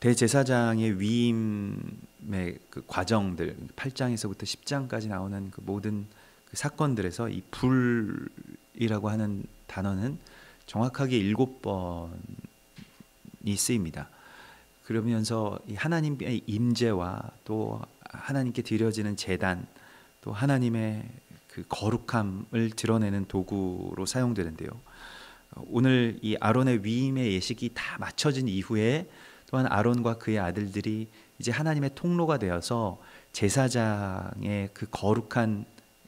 대제사장의 위임의 그 과정들 8장에서부터 10장까지 나오는 그 모든 그 사건들에서 이 불이라고 하는 단어는 정확하게 7번이 쓰입니다. 그러면서 이 하나님의 임재와 또 하나님께 드려지는 제단, 또 하나님의 그 거룩함을 드러내는 도구로 사용되는데요. 오늘 이 아론의 위임의 예식이 다 마쳐진 이후에 또한 아론과 그의 아들들이 이제 하나님의 통로가 되어서 제사장의 그 거룩한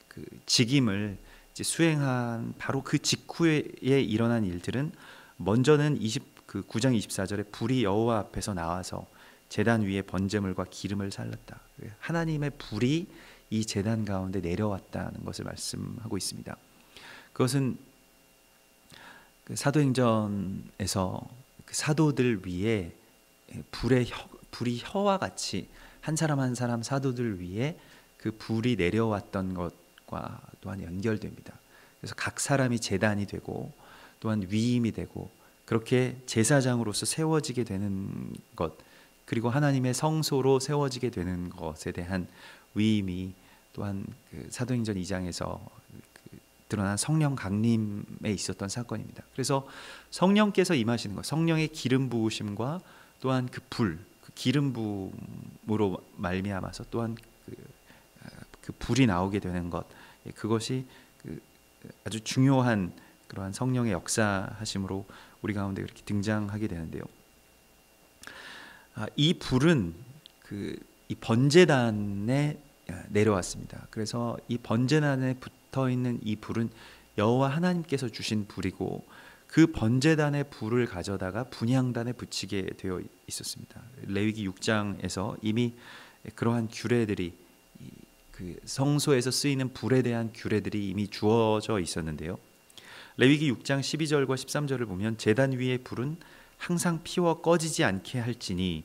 그 직임을 이제 수행한 바로 그 직후에 일어난 일들은, 먼저는 9장 24절에 불이 여호와 앞에서 나와서 제단 위에 번제물과 기름을 살랐다. 하나님의 불이 이 제단 가운데 내려왔다는 것을 말씀하고 있습니다. 그것은 사도행전에서 그 사도들 위에 불이 혀와 같이 한 사람 한 사람 사도들 위에 그 불이 내려왔던 것과 또한 연결됩니다. 그래서 각 사람이 제단이 되고 또한 위임이 되고 그렇게 제사장으로서 세워지게 되는 것, 그리고 하나님의 성소로 세워지게 되는 것에 대한 위임이 또한 그 사도행전 2장에서 드러난 성령 강림에 있었던 사건입니다. 그래서 성령께서 임하시는 것, 성령의 기름 부으심과 또한 그 불, 그 기름 부음으로 말미암아서 또한 그 불이 나오게 되는 것, 그것이 아주 중요한 그러한 성령의 역사하심으로 우리 가운데 그렇게 등장하게 되는데요. 이 불은 이 번제단에 내려왔습니다. 그래서 이 번제단에 붙어 있는 이 불은 여호와 하나님께서 주신 불이고, 그 번제단의 불을 가져다가 분향단에 붙이게 되어 있었습니다. 레위기 6장에서 이미 그러한 규례들이, 그 성소에서 쓰이는 불에 대한 규례들이 이미 주어져 있었는데요. 레위기 6장 12절과 13절을 보면 제단 위의 불은 항상 피워 꺼지지 않게 할지니,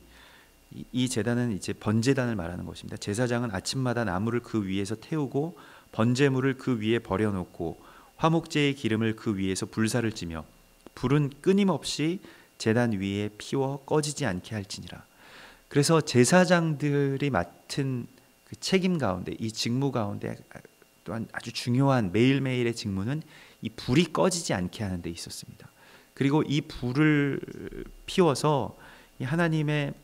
이 제단은 이제 번제단을 말하는 것입니다. 제사장은 아침마다 나무를 그 위에서 태우고 번제물을 그 위에 버려놓고 화목제의 기름을 그 위에서 불사를 찌며 불은 끊임없이 제단 위에 피워 꺼지지 않게 할지니라. 그래서 제사장들이 맡은 그 책임 가운데, 이 직무 가운데 또한 아주 중요한 매일매일의 직무는 이 불이 꺼지지 않게 하는 데 있었습니다. 그리고 이 불을 피워서 이 하나님의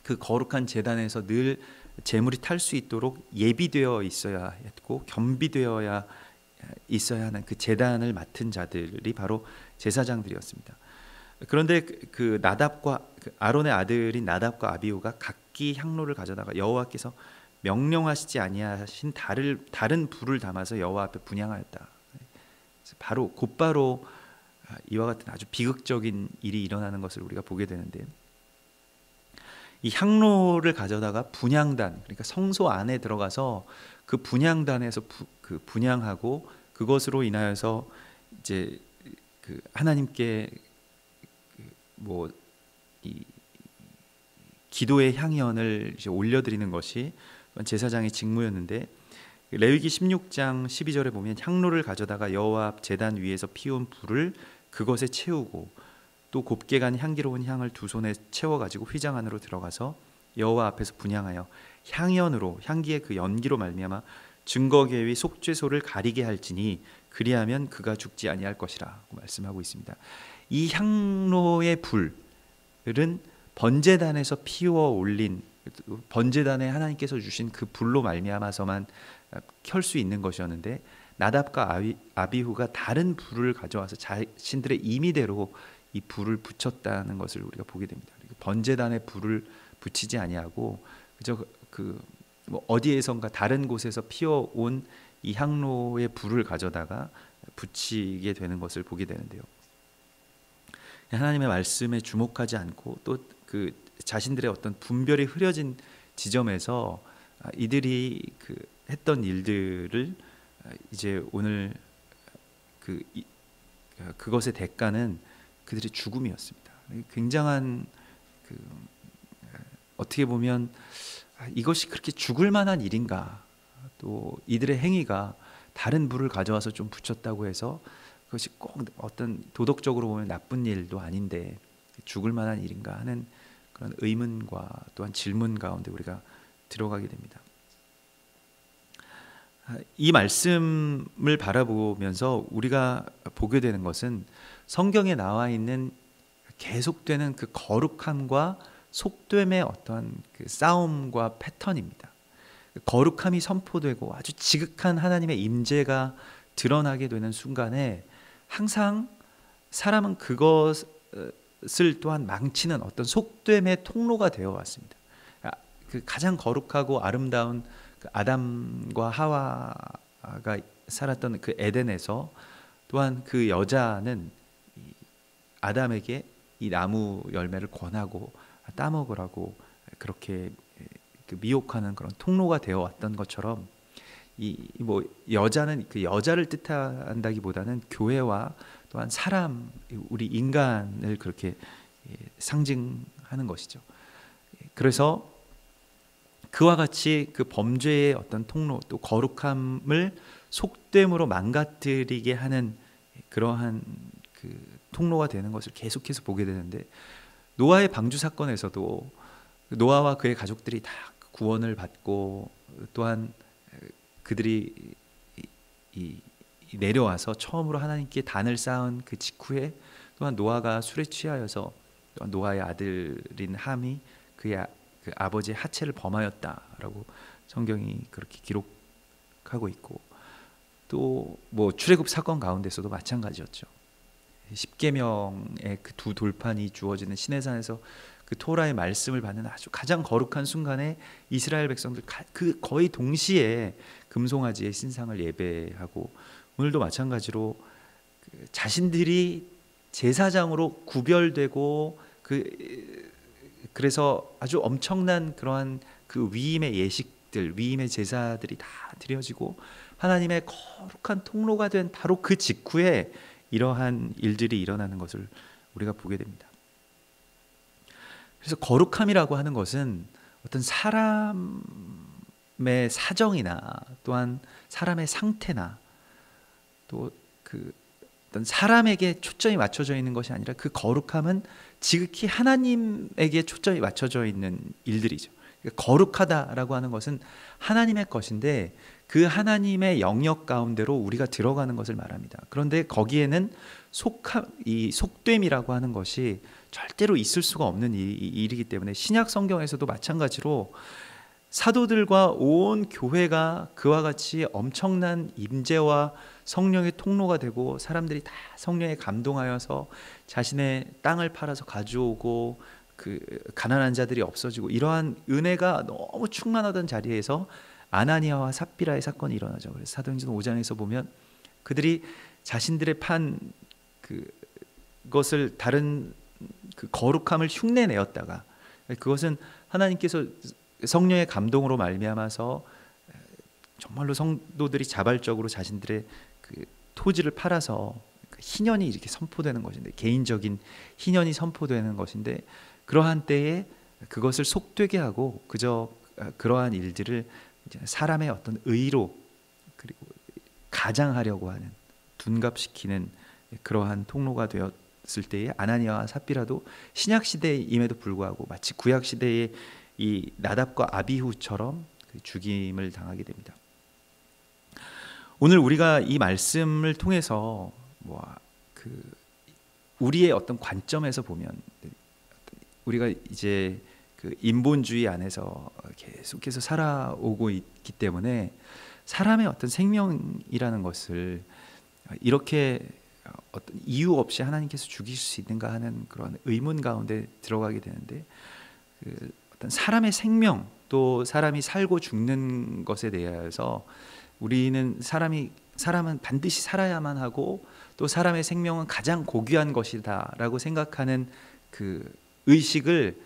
그 거룩한 제단에서 늘 제물이 탈 수 있도록 예비되어 있어야 했고 겸비되어야 있어야 하는 그 제단을 맡은 자들이 바로 제사장들이었습니다. 그런데 그 나답과 아론의 아들인 나답과 아비후가 각기 향로를 가져다가 여호와께서 명령하시지 아니하신 다른 불을 담아서 여호와 앞에 분향하였다. 곧바로 이와 같은 아주 비극적인 일이 일어나는 것을 우리가 보게 되는데, 이 향로를 가져다가 분향단, 그러니까 성소 안에 들어가서 그 분향단에서 그 분향하고, 그것으로 인하여서 이제 그 하나님께 이 기도의 향연을 이제 올려드리는 것이 제사장의 직무였는데, 레위기 16장 12절에 보면 향로를 가져다가 여호와 앞 제단 위에서 피운 불을 그것에 채우고 또 곱게 간 향기로운 향을 두 손에 채워가지고 휘장 안으로 들어가서 여호와 앞에서 분향하여 향연으로, 향기의 그 연기로 말미암아 증거계위 속죄소를 가리게 할지니 그리하면 그가 죽지 아니할 것이라고 말씀하고 있습니다. 이 향로의 불은 번제단에서 피워 올린, 번제단에 하나님께서 주신 그 불로 말미암아서만 켤 수 있는 것이었는데, 나답과 아비후가 다른 불을 가져와서 자신들의 임의대로 이 불을 붙였다는 것을 우리가 보게 됩니다. 번제단에 불을 붙이지 아니하고 그저 어디에선가 다른 곳에서 피어온 이 향로의 불을 가져다가 붙이게 되는 것을 보게 되는데요. 하나님의 말씀에 주목하지 않고 또 그 자신들의 어떤 분별이 흐려진 지점에서 이들이 했던 일들을 이제 오늘 그것의 대가는 그들의 죽음이었습니다. 굉장한 어떻게 보면 이것이 그렇게 죽을 만한 일인가, 또 이들의 행위가 다른 불을 가져와서 좀 붙였다고 해서 그것이 꼭 어떤 도덕적으로 보면 나쁜 일도 아닌데 죽을 만한 일인가 하는 그런 의문과 또한 질문 가운데 우리가 들어가게 됩니다. 이 말씀을 바라보면서 우리가 보게 되는 것은 성경에 나와 있는 계속되는 그 거룩함과 속됨의 어떤 그 싸움과 패턴입니다. 거룩함이 선포되고 아주 지극한 하나님의 임재가 드러나게 되는 순간에 항상 사람은 그것을 또한 망치는 어떤 속됨의 통로가 되어 왔습니다. 그 가장 거룩하고 아름다운 그 아담과 하와가 살았던 그 에덴에서 또한 그 여자는 아담에게 이 나무 열매를 권하고 따먹으라고 그렇게 미혹하는 그런 통로가 되어 왔던 것처럼 뭐 여자는 그 여자를 뜻한다기보다는 교회와 또한 사람, 우리 인간을 그렇게 상징하는 것이죠. 그래서 그와 같이 그 범죄의 어떤 통로, 또 거룩함을 속됨으로 망가뜨리게 하는 그러한 그 통로가 되는 것을 계속해서 보게 되는데, 노아의 방주 사건에서도 노아와 그의 가족들이 다 구원을 받고 또한 그들이 내려와서 처음으로 하나님께 단을 쌓은 그 직후에 또한 노아가 술에 취하여서 또한 노아의 아들인 함이 그의 그 아버지의 하체를 범하였다라고 성경이 그렇게 기록하고 있고, 또 뭐 출애굽 사건 가운데서도 마찬가지였죠. 십계명의 그 두 돌판이 주어지는 시내산에서 그 토라의 말씀을 받는 아주 가장 거룩한 순간에 이스라엘 백성들 그 거의 동시에 금송아지의 신상을 예배하고, 오늘도 마찬가지로 그 자신들이 제사장으로 구별되고 그래서 아주 엄청난 그러한 그 위임의 예식들, 위임의 제사들이 다 드려지고 하나님의 거룩한 통로가 된 바로 그 직후에 이러한 일들이 일어나는 것을 우리가 보게 됩니다. 그래서 거룩함이라고 하는 것은 어떤 사람의 사정이나 또한 사람의 상태나 또 그 어떤 사람에게 초점이 맞춰져 있는 것이 아니라, 그 거룩함은 지극히 하나님에게 초점이 맞춰져 있는 일들이죠. 그러니까 거룩하다라고 하는 것은 하나님의 것인데 그 하나님의 영역 가운데로 우리가 들어가는 것을 말합니다. 그런데 거기에는 이 속됨이라고 하는 것이 절대로 있을 수가 없는 일이기 때문에 신약 성경에서도 마찬가지로 사도들과 온 교회가 그와 같이 엄청난 임재와 성령의 통로가 되고, 사람들이 다 성령에 감동하여서 자신의 땅을 팔아서 가져오고 그 가난한 자들이 없어지고, 이러한 은혜가 너무 충만하던 자리에서 아나니아와 삽비라의 사건이 일어나죠. 그래서 사도행전 5장에서 보면 그들이 자신들의 판 그것을 다른 그 거룩함을 흉내내었다가, 그것은 하나님께서 성령의 감동으로 말미암아서 정말로 성도들이 자발적으로 자신들의 그 토지를 팔아서 희년이 이렇게 선포되는 것인데, 개인적인 희년이 선포되는 것인데, 그러한 때에 그것을 속되게 하고 그저 그러한 일들을 사람의 어떤 의로 그리고 가장하려고 하는, 둔갑시키는 그러한 통로가 되었을 때에 아나니아와 삽비라도 신약 시대임에도 불구하고 마치 구약 시대의 이 나답과 아비후처럼 죽임을 당하게 됩니다. 오늘 우리가 이 말씀을 통해서 우리의 어떤 관점에서 보면, 우리가 이제 그 인본주의 안에서 계속해서 살아오고 있기 때문에 사람의 어떤 생명이라는 것을 이렇게 어떤 이유 없이 하나님께서 죽이실 수 있는가 하는 그런 의문 가운데 들어가게 되는데, 그 어떤 사람의 생명, 또 사람이 살고 죽는 것에 대해서 우리는 사람은 반드시 살아야만 하고, 또 사람의 생명은 가장 고귀한 것이다라고 생각하는 그 의식을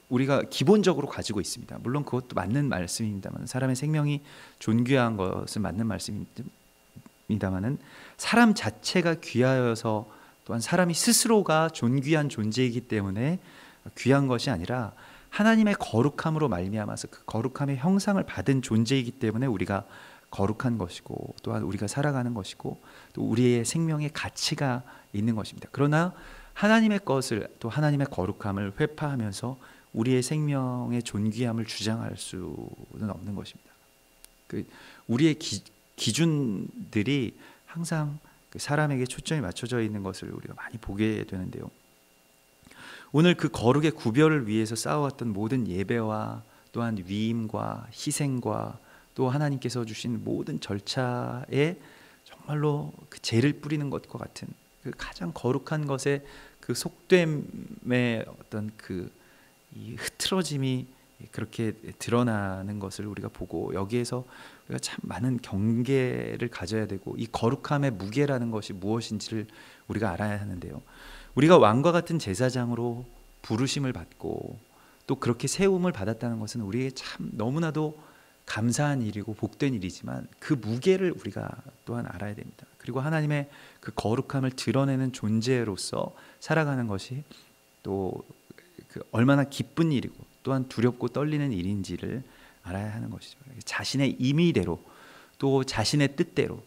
우리가 기본적으로 가지고 있습니다. 물론 그것도 맞는 말씀입니다만, 사람의 생명이 존귀한 것은 맞는 말씀입니다만은, 사람 자체가 귀하여서 또한 사람이 스스로가 존귀한 존재이기 때문에 귀한 것이 아니라 하나님의 거룩함으로 말미암아서 그 거룩함의 형상을 받은 존재이기 때문에 우리가 거룩한 것이고, 또한 우리가 살아가는 것이고, 또 우리의 생명의 가치가 있는 것입니다. 그러나 하나님의 것을 또 하나님의 거룩함을 회파하면서 우리의 생명의 존귀함을 주장할 수는 없는 것입니다. 우리의 기준들이 항상 사람에게 초점이 맞춰져 있는 것을 우리가 많이 보게 되는데요. 오늘 그 거룩의 구별을 위해서 쌓아왔던 모든 예배와 또한 위임과 희생과 또 하나님께서 주신 모든 절차에 정말로 그 죄를 뿌리는 것과 같은 그 가장 거룩한 것의 그 속됨의 어떤 이 흐트러짐이 그렇게 드러나는 것을 우리가 보고, 여기에서 우리가 참 많은 경계를 가져야 되고, 이 거룩함의 무게라는 것이 무엇인지를 우리가 알아야 하는데요. 우리가 왕과 같은 제사장으로 부르심을 받고 또 그렇게 세움을 받았다는 것은 우리에게 참 너무나도 감사한 일이고 복된 일이지만, 그 무게를 우리가 또한 알아야 됩니다. 그리고 하나님의 그 거룩함을 드러내는 존재로서 살아가는 것이 또 얼마나 기쁜 일이고 또한 두렵고 떨리는 일인지를 알아야 하는 것이죠. 자신의 임의대로 또 자신의 뜻대로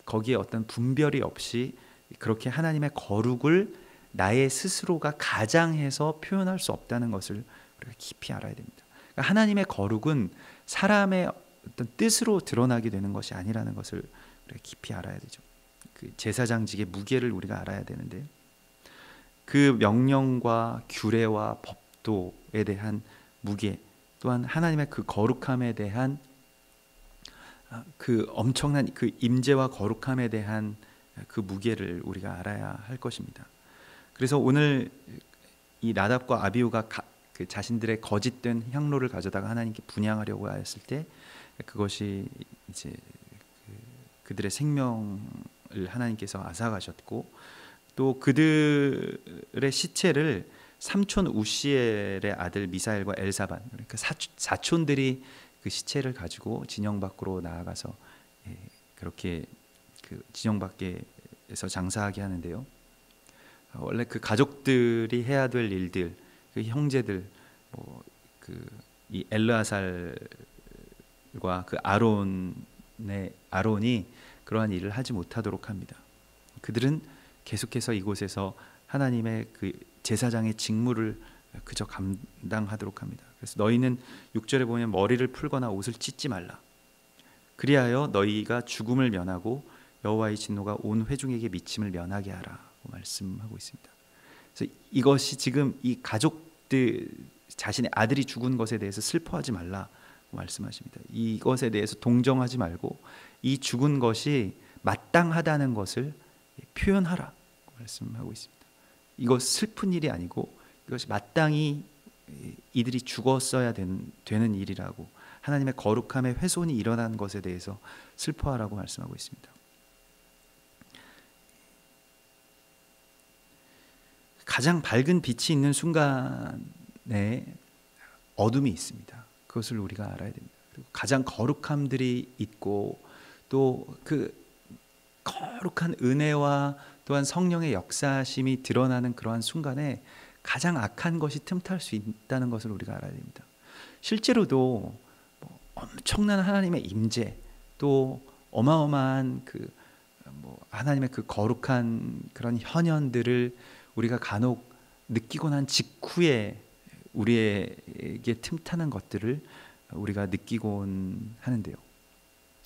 거기에 어떤 분별이 없이 그렇게 하나님의 거룩을 나의 스스로가 가장해서 표현할 수 없다는 것을 우리가 깊이 알아야 됩니다. 그러니까 하나님의 거룩은 사람의 어떤 뜻으로 드러나게 되는 것이 아니라는 것을 우리가 깊이 알아야 되죠. 그 제사장직의 무게를 우리가 알아야 되는데, 그 명령과 규례와 법도에 대한 무게, 또한 하나님의 그 거룩함에 대한 그 엄청난 그 임재와 거룩함에 대한 그 무게를 우리가 알아야 할 것입니다. 그래서 오늘 이 나답과 아비후가 그 자신들의 거짓된 향로를 가져다가 하나님께 분향하려고 하였을 때, 그것이 이제 그들의 생명을 하나님께서 앗아가셨고, 또 그들의 시체를 삼촌 우시엘의 아들 미사엘과 엘사반, 그러니까 사촌들이 그 시체를 가지고 진영 밖으로 나아가서 그렇게 그 진영 밖에서 장사하게 하는데요. 원래 그 가족들이 해야 될 일들, 그 형제들, 이 엘르아살과 그 아론이 그러한 일을 하지 못하도록 합니다. 그들은 계속해서 이곳에서 하나님의 그 제사장의 직무를 그저 감당하도록 합니다. 그래서 너희는 6절에 보면 머리를 풀거나 옷을 찢지 말라. 그리하여 너희가 죽음을 면하고 여호와의 진노가 온 회중에게 미침을 면하게 하라고 말씀하고 있습니다. 그래서 이것이 지금 이 가족들, 자신의 아들이 죽은 것에 대해서 슬퍼하지 말라고 말씀하십니다. 이것에 대해서 동정하지 말고 이 죽은 것이 마땅하다는 것을 표현하라고 말씀하고 있습니다. 이것 슬픈 일이 아니고 이것이 마땅히 이들이 죽었어야 되는 일이라고, 하나님의 거룩함의 훼손이 일어난 것에 대해서 슬퍼하라고 말씀하고 있습니다. 가장 밝은 빛이 있는 순간에 어둠이 있습니다. 그것을 우리가 알아야 됩니다. 그리고 가장 거룩함들이 있고 또 그 거룩한 은혜와 또한 성령의 역사심이 드러나는 그러한 순간에 가장 악한 것이 틈탈 수 있다는 것을 우리가 알아야 됩니다. 실제로도 엄청난 하나님의 임재, 또 어마어마한 하나님의 그 거룩한 그런 현현들을 우리가 간혹 느끼고 난 직후에 우리에게 틈타는 것들을 우리가 느끼곤 하는데요.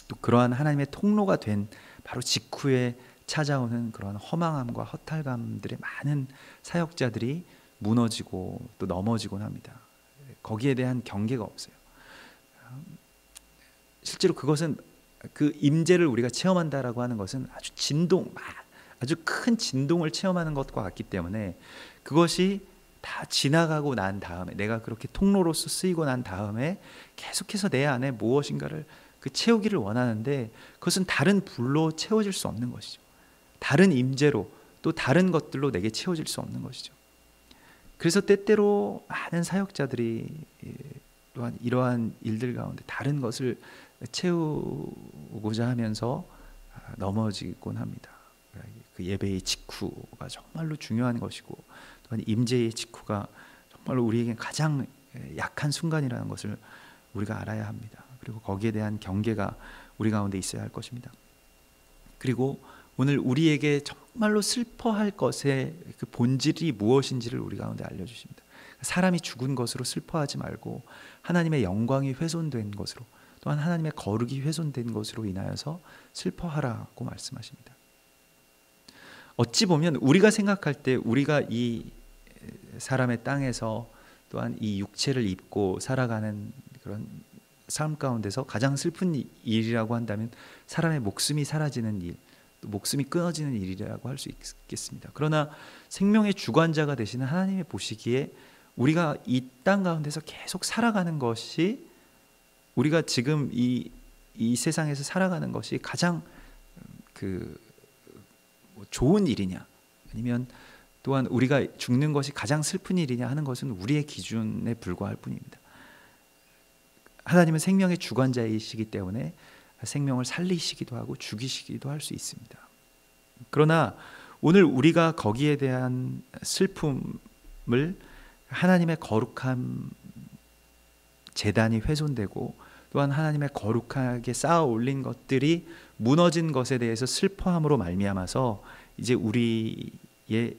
또 그러한 하나님의 통로가 된 바로 직후에 찾아오는 그런 허망함과 허탈감들의 많은 사역자들이 무너지고 또 넘어지곤 합니다. 거기에 대한 경계가 없어요. 실제로 그것은 그 임재를 우리가 체험한다라고 하는 것은 아주 큰 진동을 체험하는 것과 같기 때문에, 그것이 다 지나가고 난 다음에, 내가 그렇게 통로로서 쓰이고 난 다음에 계속해서 내 안에 무엇인가를 채우기를 원하는데, 그것은 다른 불로 채워질 수 없는 것이죠. 다른 임재로 또 다른 것들로 내게 채워질 수 없는 것이죠. 그래서 때때로 많은 사역자들이 또한 이러한 일들 가운데 다른 것을 채우고자 하면서 넘어지곤 합니다. 그 예배의 직후가 정말로 중요한 것이고, 또한 임재의 직후가 정말로 우리에게 가장 약한 순간이라는 것을 우리가 알아야 합니다. 그리고 거기에 대한 경계가 우리 가운데 있어야 할 것입니다. 그리고 오늘 우리에게 정말로 슬퍼할 것의 그 본질이 무엇인지를 우리 가운데 알려주십니다. 사람이 죽은 것으로 슬퍼하지 말고 하나님의 영광이 훼손된 것으로, 또한 하나님의 거룩이 훼손된 것으로 인하여서 슬퍼하라고 말씀하십니다. 어찌 보면 우리가 생각할 때 우리가 이 사람의 땅에서 또한 이 육체를 입고 살아가는 그런 삶 가운데서 가장 슬픈 일이라고 한다면 사람의 목숨이 사라지는 일, 또 목숨이 끊어지는 일이라고 할 수 있겠습니다. 그러나 생명의 주관자가 되시는 하나님의 보시기에 우리가 이 땅 가운데서 계속 살아가는 것이, 우리가 지금 이 세상에서 살아가는 것이 가장 좋은 일이냐, 아니면 또한 우리가 죽는 것이 가장 슬픈 일이냐 하는 것은 우리의 기준에 불과할 뿐입니다. 하나님은 생명의 주관자이시기 때문에 생명을 살리시기도 하고 죽이시기도 할 수 있습니다. 그러나 오늘 우리가 거기에 대한 슬픔을 하나님의 거룩한 제단이 훼손되고 또한 하나님의 거룩하게 쌓아 올린 것들이 무너진 것에 대해서 슬퍼함으로 말미암아서 이제 우리의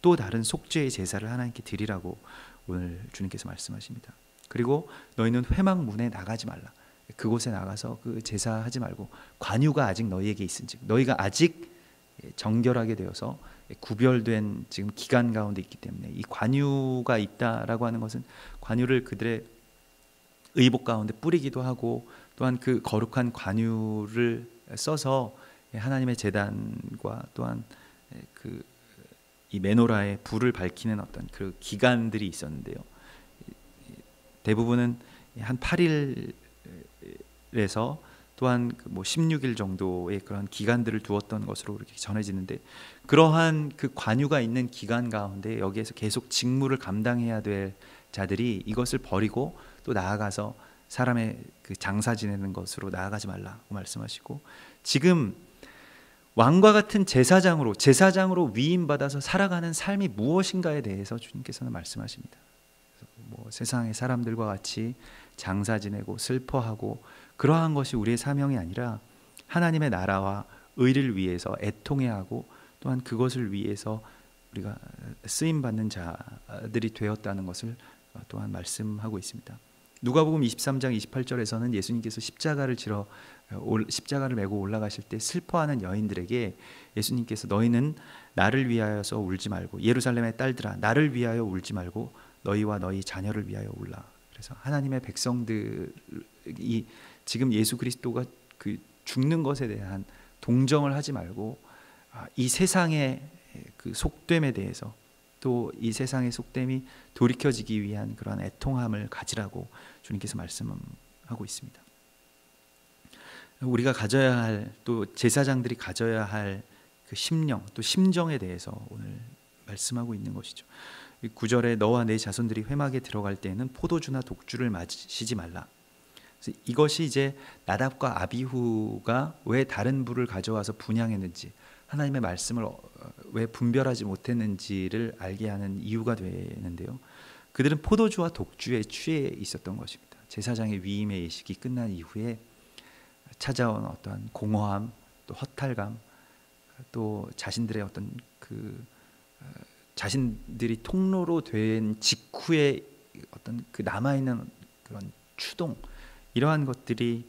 또 다른 속죄의 제사를 하나님께 드리라고 오늘 주님께서 말씀하십니다. 그리고 너희는 회막문에 나가지 말라. 그곳에 나가서 그 제사하지 말고 관유가 아직 너희에게 있은즉, 너희가 아직 정결하게 되어서 구별된 지금 기간 가운데 있기 때문에, 이 관유가 있다라고 하는 것은 관유를 그들의 의복 가운데 뿌리기도 하고, 또한 그 거룩한 관유를 써서 하나님의 제단과 또한 이 메노라에 불을 밝히는 어떤 그 기간들이 있었는데요. 대부분은 한 8일에서 또한 16일 정도의 그런 기간들을 두었던 것으로 이렇게 전해지는데, 그러한 그 관유가 있는 기간 가운데 여기에서 계속 직무를 감당해야 될 자들이 이것을 버리고 또 나아가서 사람의 그 장사 지내는 것으로 나아가지 말라고 말씀하시고, 지금 왕과 같은 제사장으로 위임받아서 살아가는 삶이 무엇인가에 대해서 주님께서는 말씀하십니다. 세상의 사람들과 같이 장사 지내고 슬퍼하고 그러한 것이 우리의 사명이 아니라 하나님의 나라와 의를 위해서 애통해야 하고, 또한 그것을 위해서 우리가 쓰임받는 자들이 되었다는 것을 또한 말씀하고 있습니다. 누가복음 23장 28절에서는 예수님께서 십자가를 메고 올라가실 때 슬퍼하는 여인들에게 예수님께서 너희는 나를 위하여서 울지 말고, 예루살렘의 딸들아 나를 위하여 울지 말고 너희와 너희 자녀를 위하여 울라. 그래서 하나님의 백성들이 지금 예수 그리스도가 그 죽는 것에 대한 동정을 하지 말고 이 세상의 그 속됨에 대해서, 또 이 세상의 속됨이 돌이켜지기 위한 그러한 애통함을 가지라고 주님께서 말씀하고 있습니다. 우리가 가져야 할, 또 제사장들이 가져야 할 그 심령, 또 심정에 대해서 오늘 말씀하고 있는 것이죠. 9절에 너와 내 자손들이 회막에 들어갈 때에는 포도주나 독주를 마시지 말라. 그래서 이것이 이제 나답과 아비후가 왜 다른 불을 가져와서 분향했는지, 하나님의 말씀을 왜 분별하지 못했는지를 알게 하는 이유가 되는데요. 그들은 포도주와 독주에 취해 있었던 것입니다. 제사장의 위임의 예식이 끝난 이후에 찾아온 어떠한 공허함, 또 허탈감, 또 자신들의 어떤 자신들이 통로로 된 직후에 어떤 그 남아있는 그런 추동, 이러한 것들이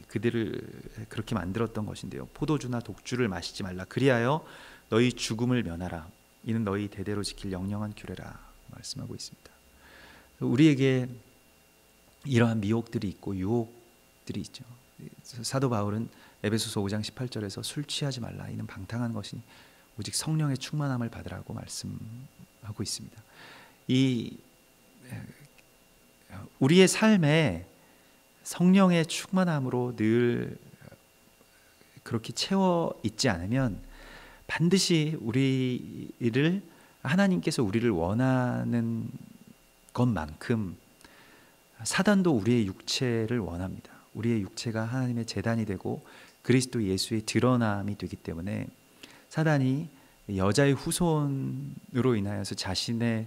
그들을 그렇게 만들었던 것인데요. 포도주나 독주를 마시지 말라. 그리하여 너희 죽음을 면하라. 이는 너희 대대로 지킬 영영한 규례라 말씀하고 있습니다. 우리에게 이러한 미혹들이 있고 유혹들이 있죠. 사도 바울은 에베소서 5장 18절에서 술 취하지 말라. 이는 방탕한 것이니 오직 성령의 충만함을 받으라고 말씀하고 있습니다. 이 우리의 삶에 성령의 충만함으로 늘 그렇게 채워 있지 않으면 반드시 하나님께서 우리를 원하는 것만큼 사단도 우리의 육체를 원합니다. 우리의 육체가 하나님의 제단이 되고 그리스도 예수의 드러남이 되기 때문에 사단이 여자의 후손으로 인하여서 자신의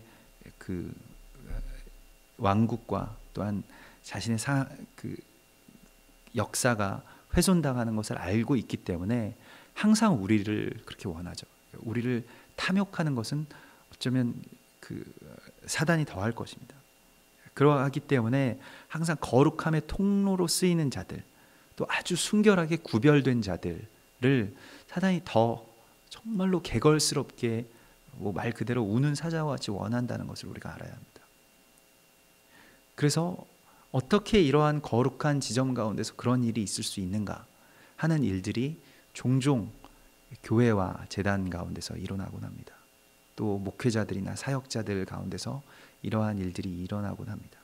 그 왕국과 또한 자신의 그 역사가 훼손당하는 것을 알고 있기 때문에 항상 우리를 그렇게 원하죠. 우리를 탐욕하는 것은 어쩌면 그 사단이 더할 것입니다. 그러하기 때문에 항상 거룩함의 통로로 쓰이는 자들, 또 아주 순결하게 구별된 자들을 사단이 더 정말로 개걸스럽게 말 그대로 우는 사자와 같이 원한다는 것을 우리가 알아야 합니다. 그래서 어떻게 이러한 거룩한 지점 가운데서 그런 일이 있을 수 있는가 하는 일들이 종종 교회와 제단 가운데서 일어나곤 합니다. 또 목회자들이나 사역자들 가운데서 이러한 일들이 일어나곤 합니다.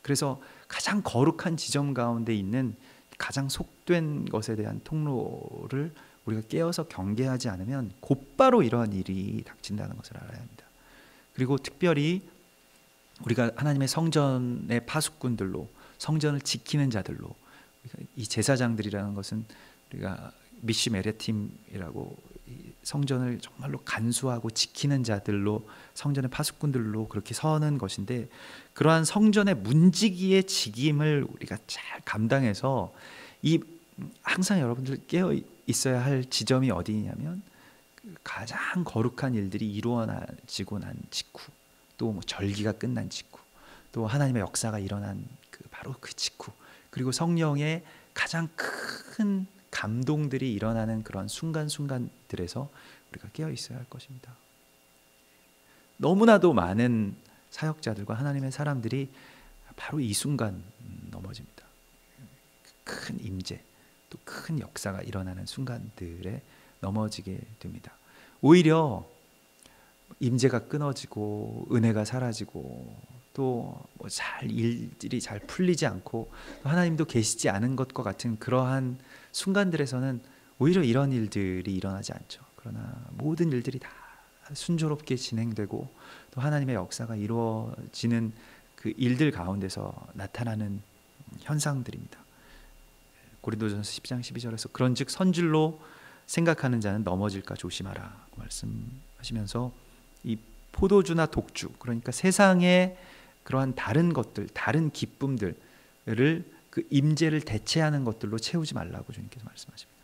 그래서 가장 거룩한 지점 가운데 있는 가장 속된 것에 대한 통로를 우리가 깨어서 경계하지 않으면 곧바로 이러한 일이 닥친다는 것을 알아야 합니다. 그리고 특별히 우리가 하나님의 성전의 파수꾼들로, 성전을 지키는 자들로, 이 제사장들이라는 것은 우리가 미시 메레팀이라고 성전을 정말로 간수하고 지키는 자들로, 성전의 파수꾼들로 그렇게 서는 것인데, 그러한 성전의 문지기의 직임을 우리가 잘 감당해서 이 항상 여러분들 깨어 있어야 할 지점이 어디냐면 가장 거룩한 일들이 이루어지고 난 직후, 또 뭐 절기가 끝난 직후, 또 하나님의 역사가 일어난 바로 그 직후, 그리고 성령의 가장 큰 감동들이 일어나는 그런 순간순간들에서 우리가 깨어 있어야 할 것입니다. 너무나도 많은 사역자들과 하나님의 사람들이 바로 이 순간 넘어집니다. 큰 임재, 또 큰 역사가 일어나는 순간들에 넘어지게 됩니다. 오히려 임재가 끊어지고 은혜가 사라지고 또 일들이 잘 풀리지 않고 하나님도 계시지 않은 것과 같은 그러한 순간들에서는 오히려 이런 일들이 일어나지 않죠. 그러나 모든 일들이 다 순조롭게 진행되고 또 하나님의 역사가 이루어지는 그 일들 가운데서 나타나는 현상들입니다. 고린도전서 10장 12절에서 그런즉 선질로 생각하는 자는 넘어질까 조심하라 말씀하시면서 이 포도주나 독주, 그러니까 세상의 그러한 다른 것들, 다른 기쁨들을 그 임재를 대체하는 것들로 채우지 말라고 주님께서 말씀하십니다.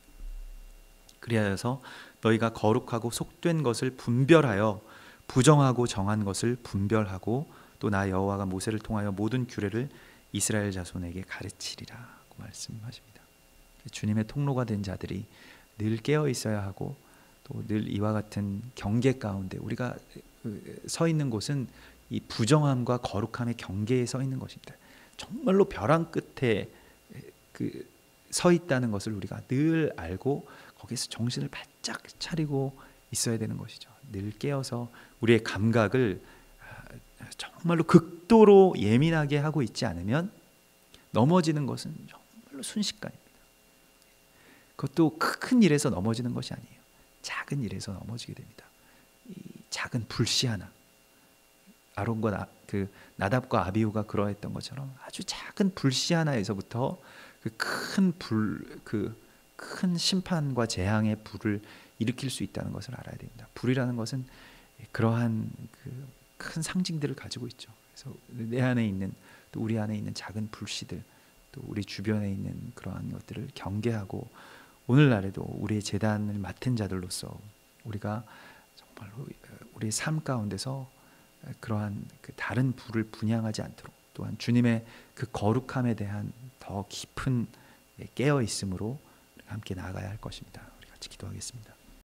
그리하여서 너희가 거룩하고 속된 것을 분별하여 부정하고 정한 것을 분별하고 또 나 여호와가 모세를 통하여 모든 규례를 이스라엘 자손에게 가르치리라고 말씀하십니다. 주님의 통로가 된 자들이 늘 깨어 있어야 하고 또 늘 이와 같은 경계 가운데, 우리가 서 있는 곳은 이 부정함과 거룩함의 경계에 서 있는 것입니다. 정말로 벼랑 끝에 서 있다는 것을 우리가 늘 알고 거기서 정신을 바짝 차리고 있어야 되는 것이죠. 늘 깨어서 우리의 감각을 정말로 극도로 예민하게 하고 있지 않으면 넘어지는 것은 정말로 순식간입니다. 그것도 큰 일에서 넘어지는 것이 아니에요. 작은 일에서 넘어지게 됩니다. 이 작은 불씨 하나, 아론과 나답과 아비후가 그러했던 것처럼 아주 작은 불씨 하나에서부터 큰 심판과 재앙의 불을 일으킬 수 있다는 것을 알아야 됩니다. 불이라는 것은 그러한 큰 상징들을 가지고 있죠. 그래서 내 안에 있는, 또 우리 안에 있는 작은 불씨들, 또 우리 주변에 있는 그러한 것들을 경계하고 오늘날에도 우리의 제단을 맡은 자들로서 우리가 정말로 우리의 삶 가운데서 그러한 다른 불을 분양하지 않도록, 또한 주님의 그 거룩함에 대한 더 깊은 깨어 있음으로 함께 나아가야 할 것입니다. 우리 같이 기도하겠습니다.